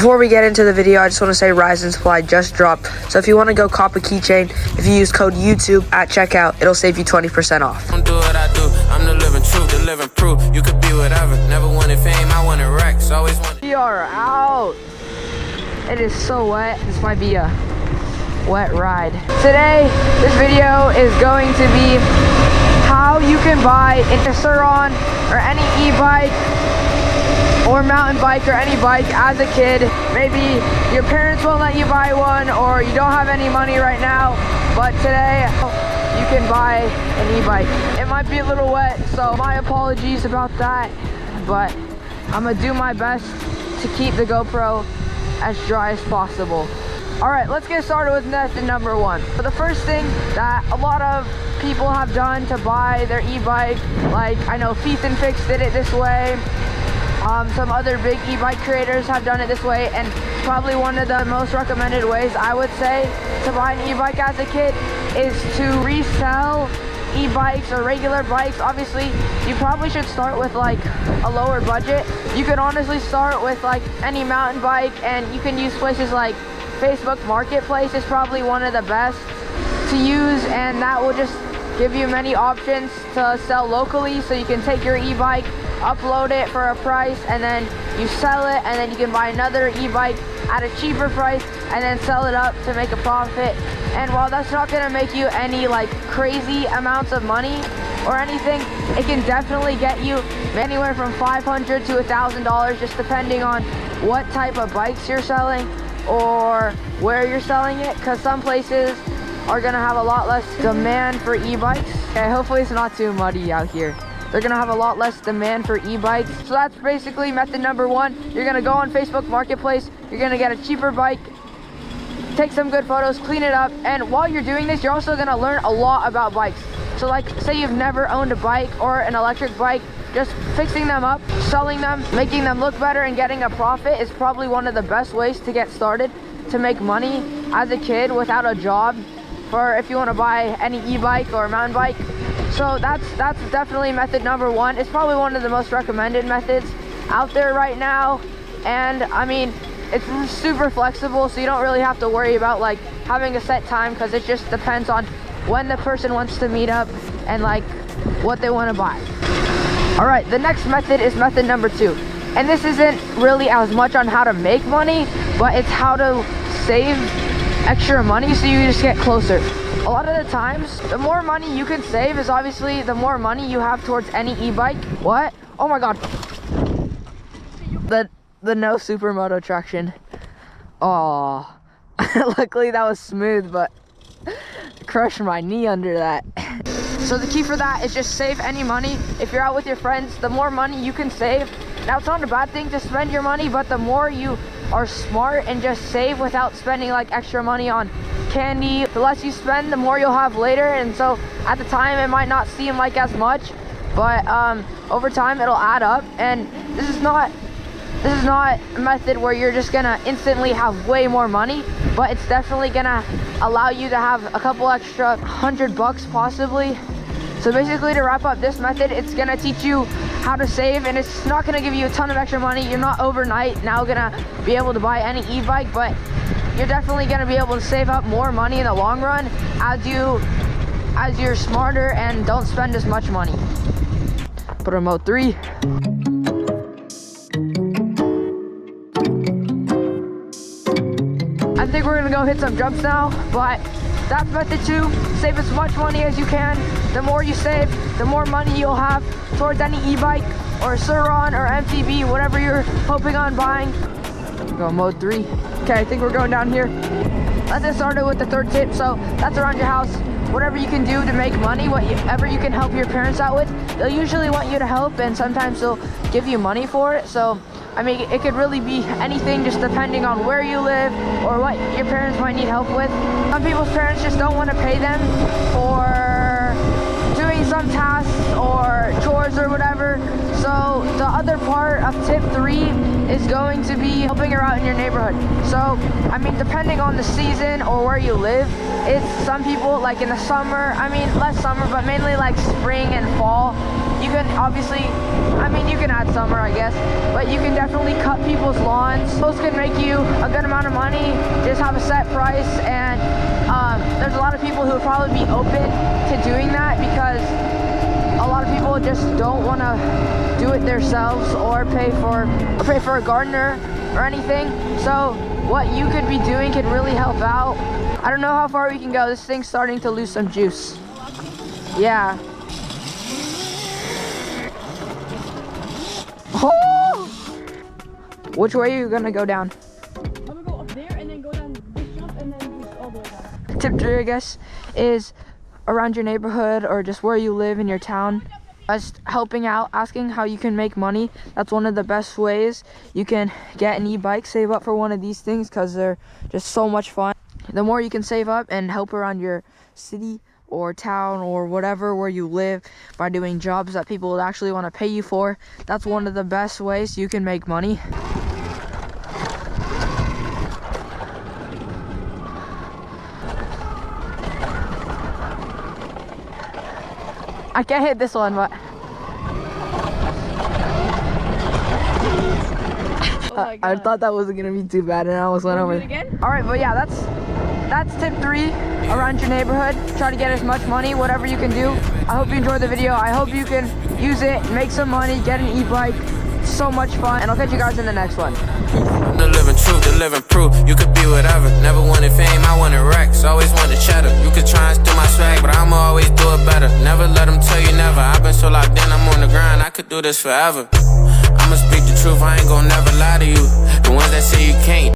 Before we get into the video, I just want to say RYZN SPLY just dropped. So if you want to go cop a keychain, if you use code YouTube at checkout, it'll save you 20% off. Don't do what I do. I'm the living truth, the living proof. You could be whatever. Never wanted fame, I wanted racks. Always wanted. We are out. It is so wet. This might be a wet ride. Today, this video is going to be how you can buy a surron or any e-bike or mountain bike or any bike as a kid. Maybe your parents won't let you buy one, or you don't have any money right now, but today you can buy an e-bike. It might be a little wet, so my apologies about that, but I'm gonna do my best to keep the GoPro as dry as possible. All right, let's get started with method number one. So the first thing that a lot of people have done to buy their e-bike, like I know Feet and Fix did it this way. Some other big e-bike creators have done it this way, and probably one of the most recommended ways I would say to buy an e-bike as a kid is to resell e-bikes or regular bikes. Obviously, you probably should start with like a lower budget. You could honestly start with like any mountain bike, and you can use places like Facebook Marketplace is probably one of the best to use, and that will just give you many options to sell locally. So you can take your e-bike, upload it for a price, and then you sell it, and then you can buy another e-bike at a cheaper price and then sell it up to make a profit. And while that's not going to make you any like crazy amounts of money or anything, it can definitely get you anywhere from $500 to $1,000, just depending on what type of bikes you're selling or where you're selling it, because some places are going to have a lot less demand for e-bikes. Okay, hopefully it's not too muddy out here. They're gonna have a lot less demand for e-bikes. So that's basically method number one. You're gonna go on Facebook Marketplace, you're gonna get a cheaper bike, take some good photos, clean it up, and while you're doing this, you're also gonna learn a lot about bikes. So like, say you've never owned a bike or an electric bike, just fixing them up, selling them, making them look better, and getting a profit is probably one of the best ways to get started to make money as a kid without a job, for if you wanna buy any e-bike or mountain bike. So that's definitely method number one. It's probably one of the most recommended methods out there right now. And I mean, it's super flexible, so you don't really have to worry about like having a set time, because it just depends on when the person wants to meet up and like what they want to buy. All right, the next method is method number two. And this isn't really as much on how to make money, but it's how to save extra money so you just get closer. A lot of the times, the more money you can save is obviously the more money you have towards any e-bike. What? Oh my god. The no supermoto traction. Oh. Luckily that was smooth, but crushed my knee under that. So the key for that is just save any money. If you're out with your friends, the more money you can save. Now, it's not a bad thing to spend your money, but the more you are smart and just save without spending like extra money on candy, the less you spend, the more you'll have later. And so at the time it might not seem like as much, but over time it'll add up. And this is not a method where you're just gonna instantly have way more money, but it's definitely gonna allow you to have a couple extra $100 possibly. So basically, to wrap up this method, it's gonna teach you how to save, and it's not gonna give you a ton of extra money. You're not overnight now gonna be able to buy any e-bike, but you're definitely gonna be able to save up more money in the long run as you're smarter and don't spend as much money. Put on mode 3. I think we're gonna go hit some jumps now, but that's method 2. Save as much money as you can. The more you save, the more money you'll have towards any e-bike or surron or MTB, whatever you're hoping on buying. Go mode 3. Okay, I think we're going down here. Let's get started with the third tip. So that's around your house. Whatever you can do to make money, whatever you can help your parents out with, they'll usually want you to help, and sometimes they'll give you money for it. So I mean, it could really be anything, just depending on where you live or what your parents might need help with. Some people's parents just don't want to pay them for doing some tasks or chores or whatever. So the other part of tip 3 is going to be helping her out in your neighborhood. So, I mean, depending on the season or where you live, it's some people, like in the summer, I mean, less summer, but mainly like spring and fall, you can obviously, I mean, you can add summer, I guess. But you can definitely cut people's lawns. Those can make you a good amount of money. Just have a set price, and there's a lot of people who would probably be open to doing that because a lot of people just don't want to do it themselves or pay for a gardener or anything. So what you could be doing could really help out. I don't know how far we can go. This thing's starting to lose some juice. Yeah. Oh! Which way are you gonna go down? I'm gonna go up there and then go down this jump and then just all the way down. Tip 3, I guess, is around your neighborhood or just where you live in your town. Just helping out, asking how you can make money. That's one of the best ways. You can get an e-bike, save up for one of these things because they're just so much fun. The more you can save up and help around your city or town or whatever where you live by doing jobs that people would actually want to pay you for, that's one of the best ways you can make money. I can't hit this one, but I thought that wasn't gonna be too bad, and I almost went over. All right, but yeah, that's tip 3. Around your neighborhood, try to get as much money, whatever you can do. I hope you enjoyed the video. I hope you can use it, make some money, get an e-bike. So much fun, and I'll catch you guys in the next one. The living truth, the living proof. You could be whatever. Never wanted fame, I wanted racks. Always wanted cheddar. You could try and steal my swag, but I'ma always do it better. Never let them tell you never. I've been so locked in, I'm on the grind. I could do this forever. I'ma speak the truth, I ain't gon' never lie to you. The ones that say you can't.